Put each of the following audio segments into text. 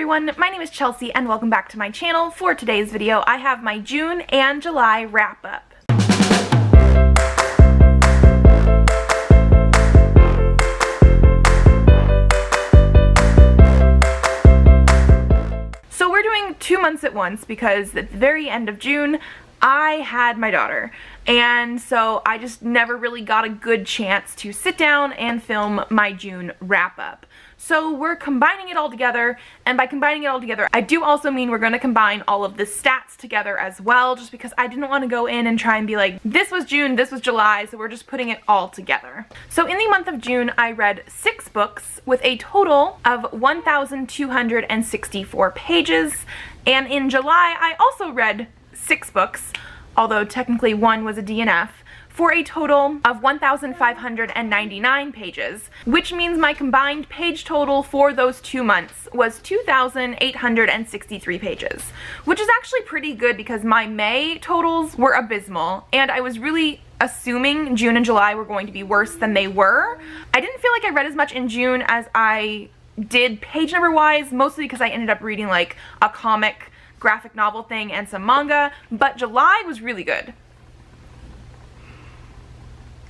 everyone, my name is Chelsea and welcome back to my channel. For today's video, I have my June and July wrap up. So we're doing 2 months at once because at the very end of June, I had my daughter, and so I just never really got a good chance to sit down and film my June wrap up. So we're combining it all together, and by combining it all together, I do also mean we're going to combine all of the stats together as well, just because I didn't want to go in and try and be like, this was June, this was July, so we're just putting it all together. So in the month of June, I read 6 books with a total of 1,264 pages, and in July, I also read 6 books, although technically one was a DNF, for a total of 1,599 pages, which means my combined page total for those 2 months was 2,863 pages, which is actually pretty good because my May totals were abysmal, and I was really assuming June and July were going to be worse than they were. I didn't feel like I read as much in June as I did page number wise, mostly because I ended up reading like a comic graphic novel thing and some manga, but July was really good.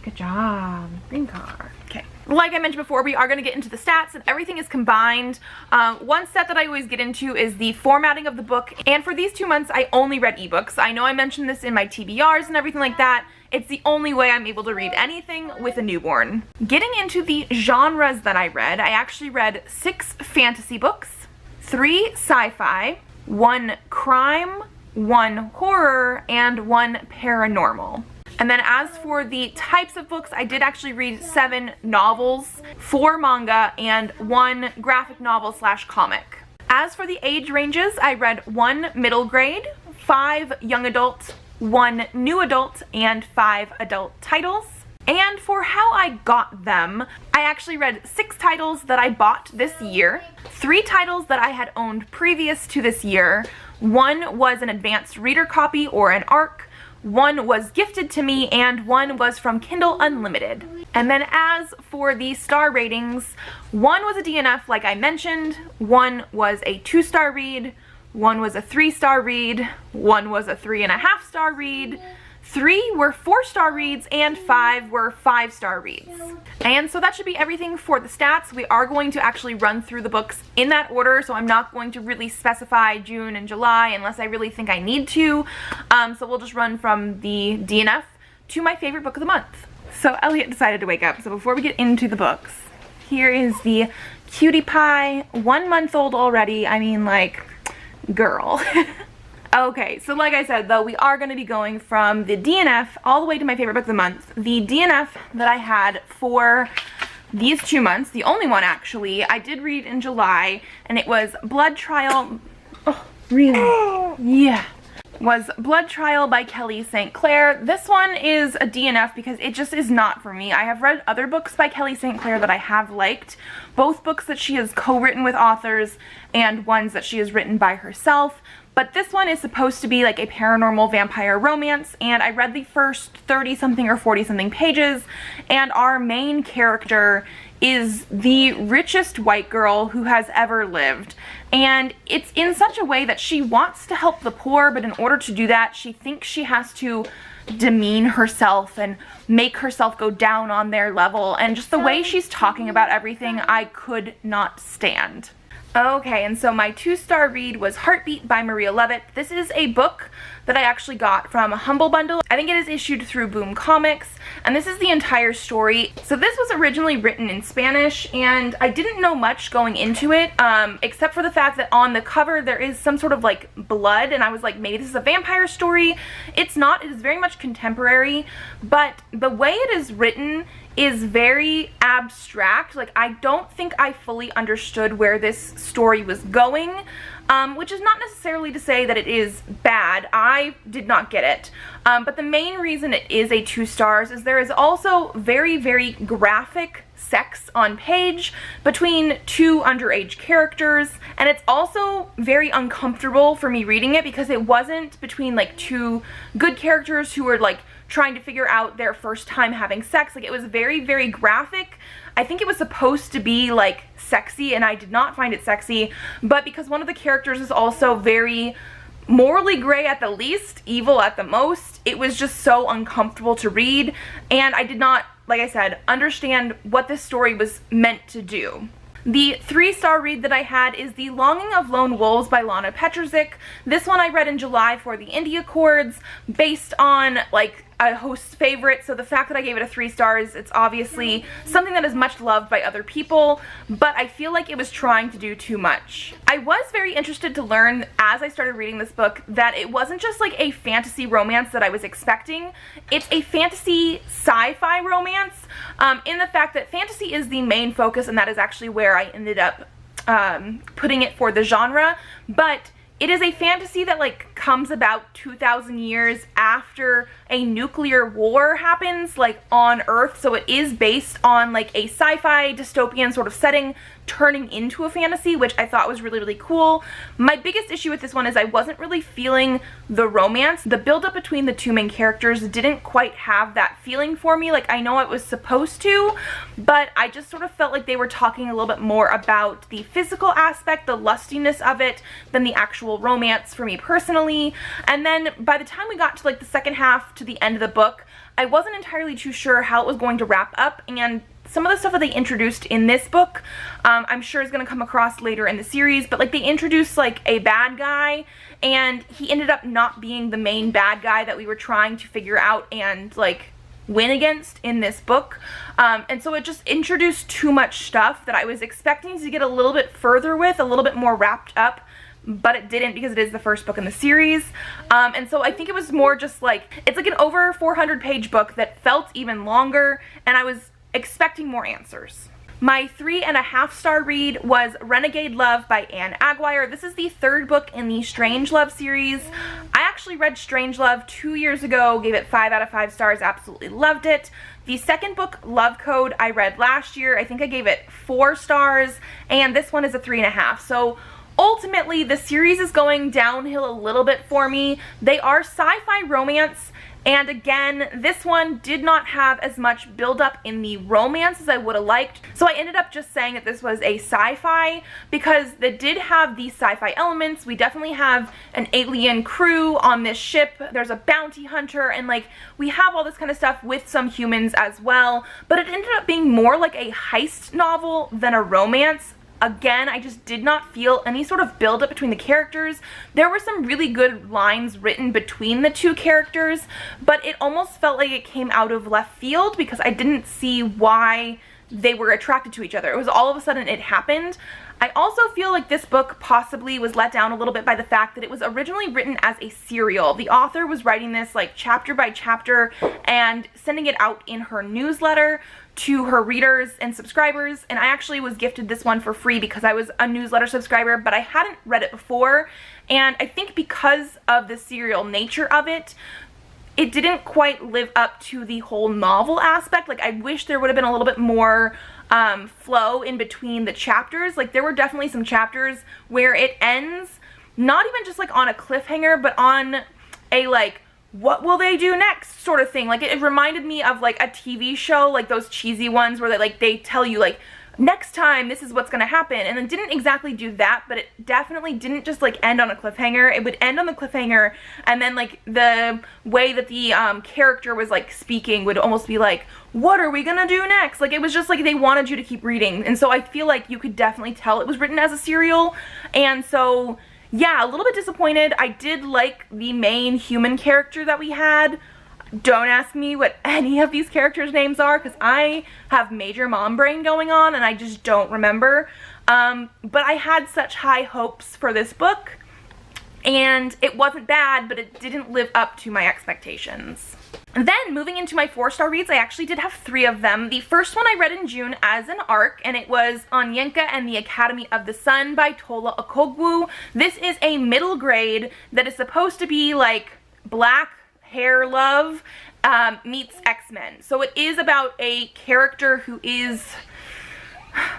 Good job. Green car. Okay. Like I mentioned before, we are going to get into the stats and everything is combined. One stat that I always get into is the formatting of the book, and for these 2 months I only read ebooks. I know I mentioned this in my TBRs and everything like that. It's the only way I'm able to read anything with a newborn. Getting into the genres that I read, I actually read 6 fantasy books, 3 sci-fi, 1 crime, 1 horror, and 1 paranormal. And then as for the types of books, I did actually read 7 novels, 4 manga, and 1 graphic novel / comic. As for the age ranges, I read 1 middle grade, 5 young adult, 1 new adult, and 5 adult titles. And for how I got them, I actually read 6 titles that I bought this year, 3 titles that I had owned previous to this year, 1 was an advanced reader copy or an ARC, 1 was gifted to me, and 1 was from Kindle Unlimited. And then as for the star ratings, 1 was a DNF like I mentioned, 1 was a 2-star read, 1 was a 3-star read, 1 was a 3.5-star read, 3 were 4-star reads, and 5 were 5-star reads. And so that should be everything for the stats. We are going to actually run through the books in that order, so I'm not going to really specify June and July unless I really think I need to. So we'll just run from the DNF to my favorite book of the month. So Elliot decided to wake up, so before we get into the books, here is the cutie pie, 1 month old already. I mean, like, girl. Okay, so like I said though, we are going to be going from the DNF all the way to my favorite book of the month. The DNF that I had for these 2 months, the only one actually, I did read in July, and it was Blood Trial. Oh, really? Yeah. Was Blood Trial by Kelly St. Clair. This one is a DNF because it just is not for me. I have read other books by Kelly St. Clair that I have liked, both books that she has co-written with authors and ones that she has written by herself. But this one is supposed to be like a paranormal vampire romance, and I read the first 30-something or 40-something pages, and our main character is the richest white girl who has ever lived. And it's in such a way that she wants to help the poor, but in order to do that, she thinks she has to demean herself and make herself go down on their level, and just the way she's talking about everything, I could not stand. Okay, and so my 2-star read was Heartbeat by Maria Levitt. This is a book that I actually got from a Humble Bundle. I think it is issued through Boom Comics, and this is the entire story. So this was originally written in Spanish, and I didn't know much going into it, except for the fact that on the cover there is some sort of like blood, and I was like, maybe this is a vampire story. It's not. It is very much contemporary, but the way it is written is very abstract. Like, I don't think I fully understood where this story was going, which is not necessarily to say that it is bad. I did not get it. But the main reason it is a 2 stars is there is also very, very graphic sex on page between 2 underage characters, and it's also very uncomfortable for me reading it because it wasn't between like 2 good characters who were like trying to figure out their first time having sex. Like, it was very, very graphic. I think it was supposed to be like sexy, and I did not find it sexy, but because one of the characters is also very morally gray at the least, evil at the most, it was just so uncomfortable to read, and I did not, like I said, understand what this story was meant to do. The 3-star read that I had is The Longing of Lone Wolves by Lana Petrzik. This one I read in July for the Indie Accords, based on like a host's favorite, so the fact that I gave it a 3 stars, it's obviously something that is much loved by other people, but I feel like it was trying to do too much. I was very interested to learn as I started reading this book that it wasn't just like a fantasy romance that I was expecting. It's a fantasy sci-fi romance, in the fact that fantasy is the main focus, and that is actually where I ended up putting it for the genre, but it is a fantasy that like comes about 2,000 years after a nuclear war happens like on Earth, so it is based on like a sci-fi dystopian sort of setting turning into a fantasy, which I thought was really, really cool. My biggest issue with this one is I wasn't really feeling the romance. The buildup between the two main characters didn't quite have that feeling for me. Like, I know it was supposed to, but I just sort of felt like they were talking a little bit more about the physical aspect, the lustiness of it, than the actual romance for me personally. And then by the time we got to like the second half to the end of the book, I wasn't entirely too sure how it was going to wrap up, and some of the stuff that they introduced in this book, I'm sure is going to come across later in the series, but like they introduced like a bad guy, and he ended up not being the main bad guy that we were trying to figure out and like win against in this book. And so it just introduced too much stuff that I was expecting to get a little bit further with, a little bit more wrapped up, but it didn't because it is the first book in the series. And so I think it was more just like, it's like an over 400-page book that felt even longer, and I was expecting more answers. My 3.5-star read was Renegade Love by Anne Aguirre. This is the third book in the Strange Love series. I actually read Strange Love 2 years ago, gave it 5 out of 5 stars, absolutely loved it. The second book, Love Code, I read last year. I think I gave it 4 stars, and this one is a 3.5. So ultimately, the series is going downhill a little bit for me. They are sci-fi romance, and again, this one did not have as much build-up in the romance as I would have liked. So I ended up just saying that this was a sci-fi because they did have these sci-fi elements. We definitely have an alien crew on this ship. There's a bounty hunter, and like we have all this kind of stuff with some humans as well. But it ended up being more like a heist novel than a romance. Again, I just did not feel any sort of build-up between the characters. There were some really good lines written between the two characters, but it almost felt like it came out of left field because I didn't see why they were attracted to each other. It was all of a sudden it happened. I also feel like this book possibly was let down a little bit by the fact that it was originally written as a serial. The author was writing this like chapter by chapter and sending it out in her newsletter to her readers and subscribers, and I actually was gifted this one for free because I was a newsletter subscriber, but I hadn't read it before, and I think because of the serial nature of it, it didn't quite live up to the whole novel aspect. Like, I wish there would have been a little bit more flow in between the chapters. Like, there were definitely some chapters where it ends not even just like on a cliffhanger, but on a like, what will they do next sort of thing. Like, it reminded me of like a TV show, like those cheesy ones where they tell you like, next time this is what's gonna happen, and then didn't exactly do that, but it definitely didn't just like end on a cliffhanger. It would end on the cliffhanger, and then like the way that the character was like speaking would almost be like, what are we gonna do next? Like, it was just like they wanted you to keep reading, and so I feel like you could definitely tell it was written as a serial. And so yeah, a little bit disappointed. I did like the main human character that we had. Don't ask me what any of these characters' names are because I have major mom brain going on and I just don't remember. But I had such high hopes for this book, and it wasn't bad, but it didn't live up to my expectations. Then, moving into my 4-star reads, I actually did have 3 of them. The first one I read in June as an arc, and it was Onyeka and the Academy of the Sun by Tola Okogwu. This is a middle grade that is supposed to be like black hair love meets X-Men. So it is about a character who is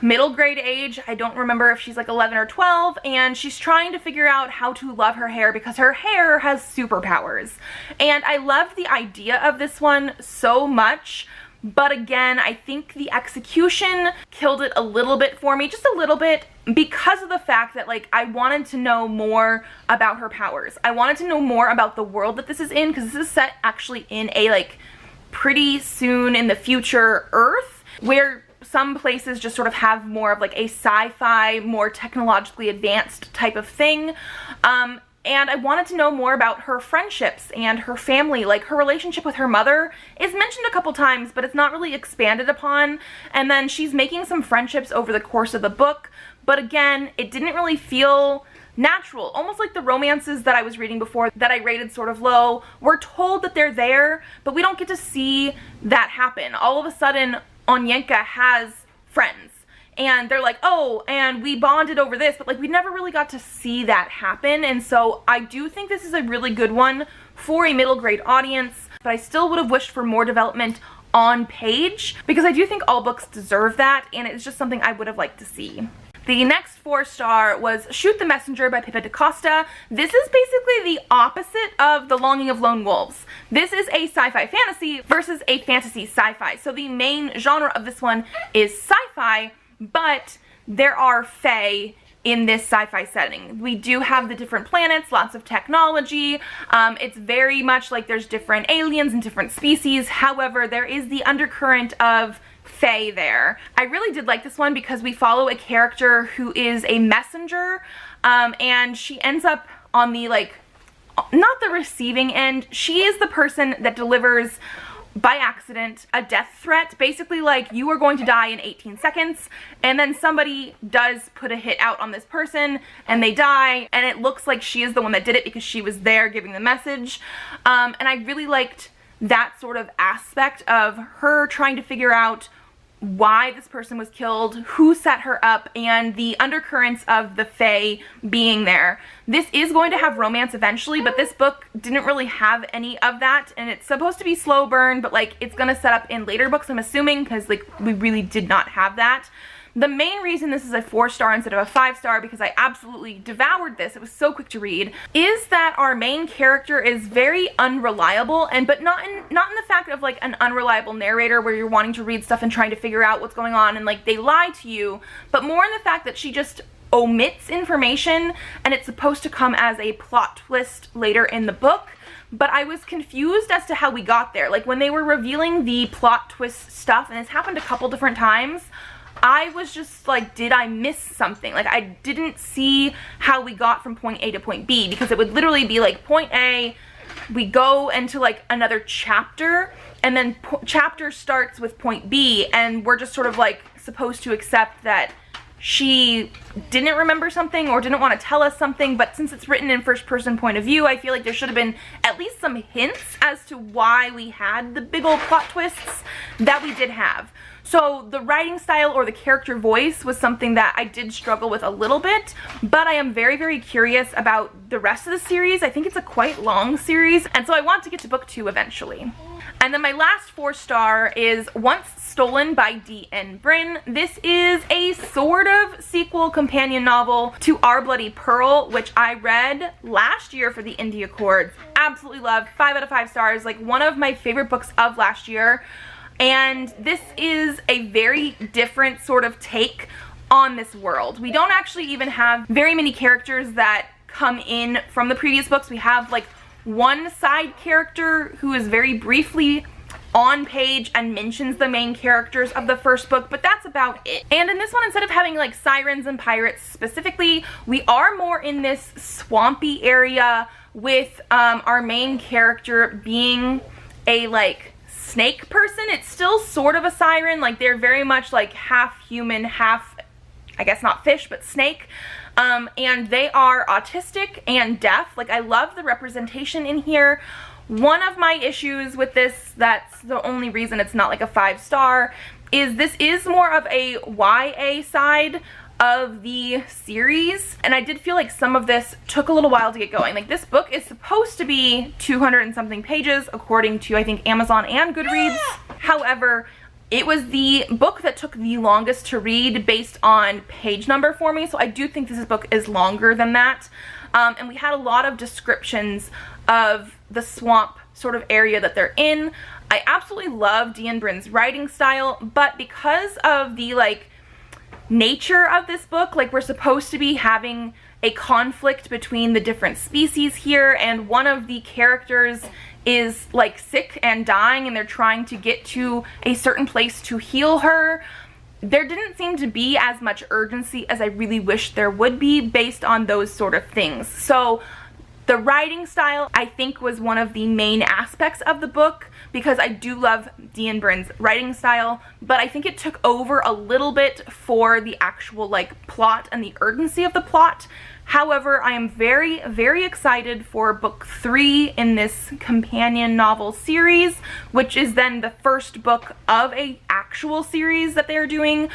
middle grade age. I don't remember if she's like 11 or 12, and she's trying to figure out how to love her hair because her hair has superpowers. And I loved the idea of this one so much, but again, I think the execution killed it a little bit for me, just a little bit, because of the fact that like I wanted to know more about her powers. I wanted to know more about the world that this is in, because this is set actually in a like pretty soon in the future Earth, where some places just sort of have more of like a sci-fi, more technologically advanced type of thing. And I wanted to know more about her friendships and her family. Like, her relationship with her mother is mentioned a couple times, but it's not really expanded upon. And then she's making some friendships over the course of the book, but again, it didn't really feel natural. Almost like the romances that I was reading before that I rated sort of low. We're told that they're there, but we don't get to see that happen. All of a sudden, Onyeka has friends. And they're like, oh, and we bonded over this, but like we never really got to see that happen. And so I do think this is a really good one for a middle grade audience, but I still would have wished for more development on page, because I do think all books deserve that, and it's just something I would have liked to see. The next 4-star was Shoot the Messenger by Pippa DaCosta. This is basically the opposite of The Longing of Lone Wolves. This is a sci-fi fantasy versus a fantasy sci-fi. So the main genre of this one is sci-fi, but there are fae in this sci-fi setting. We do have the different planets, lots of technology. It's very much like there's different aliens and different species. However, there is the undercurrent of fae there. I really did like this one because we follow a character who is a messenger, and she ends up on the like, not the receiving end. She is the person that delivers by accident a death threat, basically like you are going to die in 18 seconds, and then somebody does put a hit out on this person and they die, and it looks like she is the one that did it because she was there giving the message. And I really liked that sort of aspect of her trying to figure out why this person was killed, who set her up, and the undercurrents of the fae being there. This is going to have romance eventually, but this book didn't really have any of that, and it's supposed to be slow burn, but like it's gonna set up in later books, I'm assuming, because like we really did not have that. The main reason this is a 4-star instead of a 5-star, because I absolutely devoured this, it was so quick to read, is that our main character is very unreliable, and but not in the fact of like an unreliable narrator where you're wanting to read stuff and trying to figure out what's going on and like they lie to you, but more in the fact that she just omits information, and it's supposed to come as a plot twist later in the book. But I was confused as to how we got there. Like when they were revealing the plot twist stuff, and it's happened a couple different times, I was just like, did I miss something? Like I didn't see how we got from point A to point B, because it would literally be like point A, we go into like another chapter, and then chapter starts with point B, and we're just sort of like supposed to accept that she didn't remember something or didn't want to tell us something. But since it's written in first person point of view, I feel like there should have been at least some hints as to why we had the big old plot twists that we did have. So the writing style or the character voice was something that I did struggle with a little bit, but I am very, very curious about the rest of the series. I think it's a quite long series, and so I want to get to book 2 eventually. And then my last 4-star is Once Stolen by D.N. Bryn. This is a sort of sequel companion novel to Our Bloody Pearl, which I read last year for the Indie Accords. Absolutely loved, 5 out of 5 stars, like one of my favorite books of last year. And this is a very different sort of take on this world. We don't actually even have very many characters that come in from the previous books. We have like one side character who is very briefly on page and mentions the main characters of the first book, but that's about it. And in this one, instead of having like sirens and pirates specifically, we are more in this swampy area with our main character being a like snake person. It's still sort of a siren, like they're very much like half human, half, I guess not fish, but snake. And they are autistic and deaf. Like I love the representation in here. One of my issues with this, that's the only reason it's not like a 5-star, is this is more of a YA side of the series, and I did feel like some of this took a little while to get going. Like this book is supposed to be 200 and something pages according to I think Amazon and Goodreads. However, It was the book that took the longest to read based on page number for me, so I do think this book is longer than that. And we had a lot of descriptions of the swamp sort of area that they're in. I absolutely love Dean Brin's writing style, but because of the like nature of this book, like we're supposed to be having a conflict between the different species here, and one of the characters is like sick and dying and they're trying to get to a certain place to heal her. There didn't seem to be as much urgency as I really wish there would be based on those sort of things. So the writing style, I think, was one of the main aspects of the book, because I do love Dean Brin's writing style, but I think it took over a little bit for the actual like plot and the urgency of the plot. However, I am very, very excited for book 3 in this companion novel series, which is then the first book of a actual series that they're doing,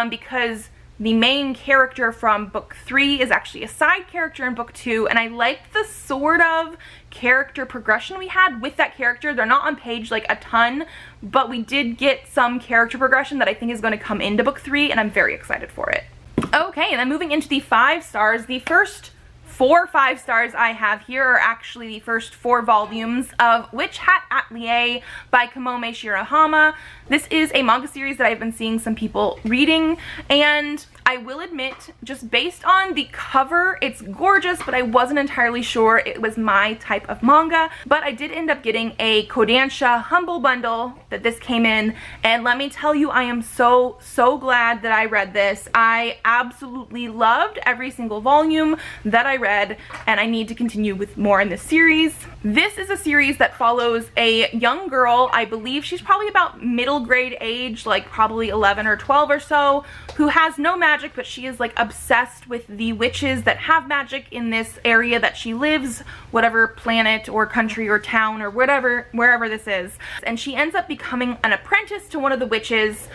because the main character from book 3 is actually a side character in book 2, and I liked the sort of character progression we had with that character. They're not on page like a ton, but we did get some character progression that I think is going to come into book 3, and I'm very excited for it. Okay, and then moving into the 5 stars, the first 4 5 stars I have here are actually the first 4 volumes of Witch Hat Atelier by Kamome Shirahama. This is a manga series that I've been seeing some people reading, and I will admit, just based on the cover, it's gorgeous, but I wasn't entirely sure it was my type of manga. But I did end up getting a Kodansha Humble Bundle that this came in, and let me tell you, I am so glad that I read this. I absolutely loved every single volume that I read, and I need to continue with more in this series. This is a series that follows a young girl, I believe she's probably about middle grade age, like probably 11 or 12 or so, who has no magic, but she is like obsessed with the witches that have magic in this area that she lives, whatever planet or country or town or whatever, wherever this is. And she ends up becoming an apprentice to one of the witches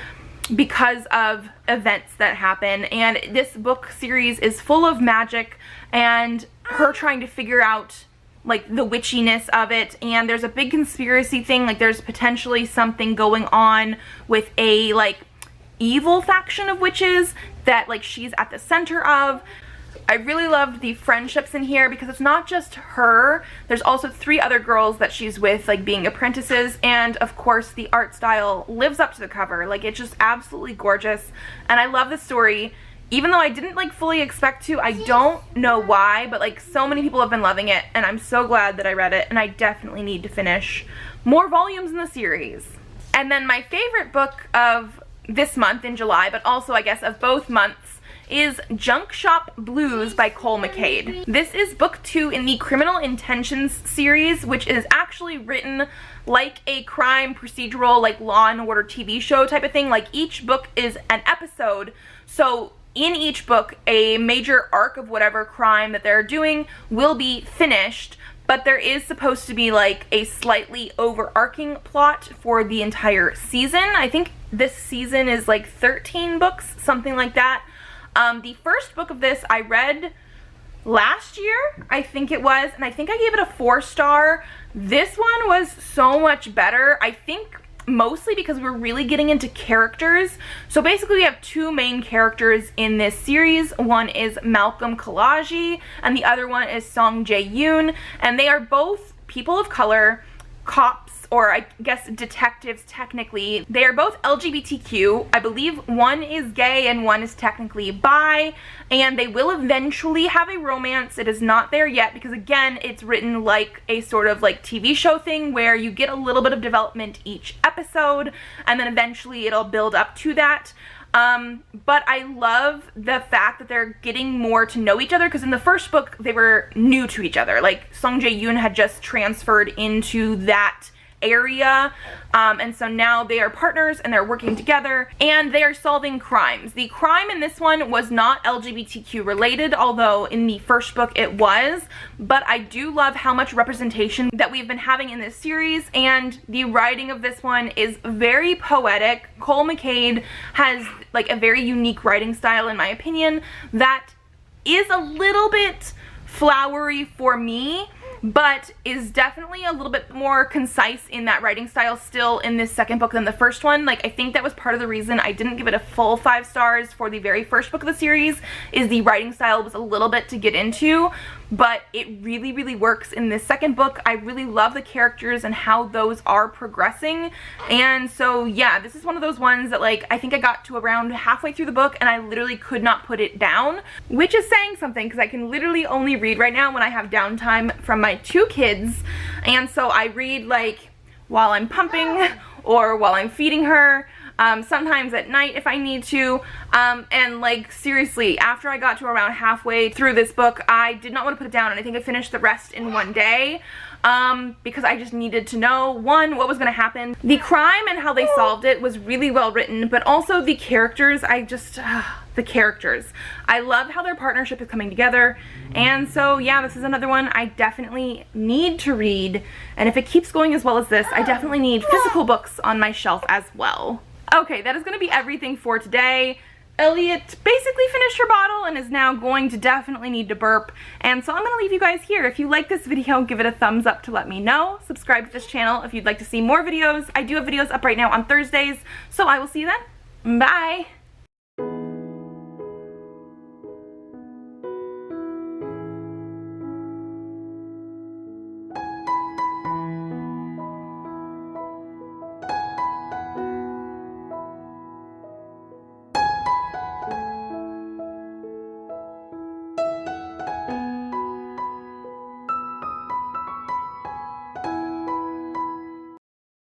because of events that happen, and this book series is full of magic and her trying to figure out like the witchiness of it. And there's a big conspiracy thing, like there's potentially something going on with a like evil faction of witches that like she's at the center of. I really loved the friendships in here because it's not just her, there's also 3 other girls that she's with, like being apprentices, and of course the art style lives up to the cover. Like it's just absolutely gorgeous, and I love the story, even though I didn't like fully expect to. I don't know why, but like so many people have been loving it, and I'm so glad that I read it, and I definitely need to finish more volumes in the series. And then my favorite book of this month in July, but also I guess of both months, is Junk Shop Blues by Cole McCade. This is book 2 in the Criminal Intentions series, which is actually written like a crime procedural, like Law and Order TV show type of thing. Like each book is an episode, so in each book a major arc of whatever crime that they're doing will be finished, but there is supposed to be like a slightly overarching plot for the entire season. I think this season is like 13 books, something like that. The first book of this I read last year, I think it was, and I think I gave it a 4-star. This one was so much better, I think mostly because we're really getting into characters. So basically we have 2 main characters in this series. One is Malcolm Kalaji and the other one is Song Jae-yoon, and they are both people of color, cops, or I guess detectives technically. They are both LGBTQ. I believe one is gay and one is technically bi, and they will eventually have a romance. It is not there yet because again, it's written like a sort of like TV show thing where you get a little bit of development each episode and then eventually it'll build up to that. But I love the fact that they're getting more to know each other, because in the first book they were new to each other. Like Song Jae-yoon had just transferred into that area, and so now they are partners and they're working together and they are solving crimes. The crime in this one was not LGBTQ related, although in the first book it was, but I do love how much representation that we've been having in this series, and the writing of this one is very poetic. Cole McCade has like a very unique writing style in my opinion that is a little bit flowery for me, but is definitely a little bit more concise in that writing style still in this second book than the first one. Like, I think that was part of the reason I didn't give it a full 5 stars for the very first book of the series, is the writing style was a little bit to get into, but it really, really works in this second book. I really love the characters and how those are progressing, and so yeah, this is one of those ones that, like, I think I got to around halfway through the book and I literally could not put it down, which is saying something because I can literally only read right now when I have downtime from my 2 kids, and so I read like while I'm pumping or while I'm feeding her, sometimes at night if I need to, and like seriously, after I got to around halfway through this book, I did not want to put it down, and I think I finished the rest in one day, because I just needed to know, one, what was going to happen. The crime and how they solved it was really well written, but also the characters, the characters. I love how their partnership is coming together, and so yeah, this is another one I definitely need to read, and if it keeps going as well as this, I definitely need physical books on my shelf as well. Okay, that is going to be everything for today. Elliot basically finished her bottle and is now going to definitely need to burp, and so I'm going to leave you guys here. If you like this video, give it a thumbs up to let me know. Subscribe to this channel if you'd like to see more videos. I do have videos up right now on Thursdays, so I will see you then. Bye!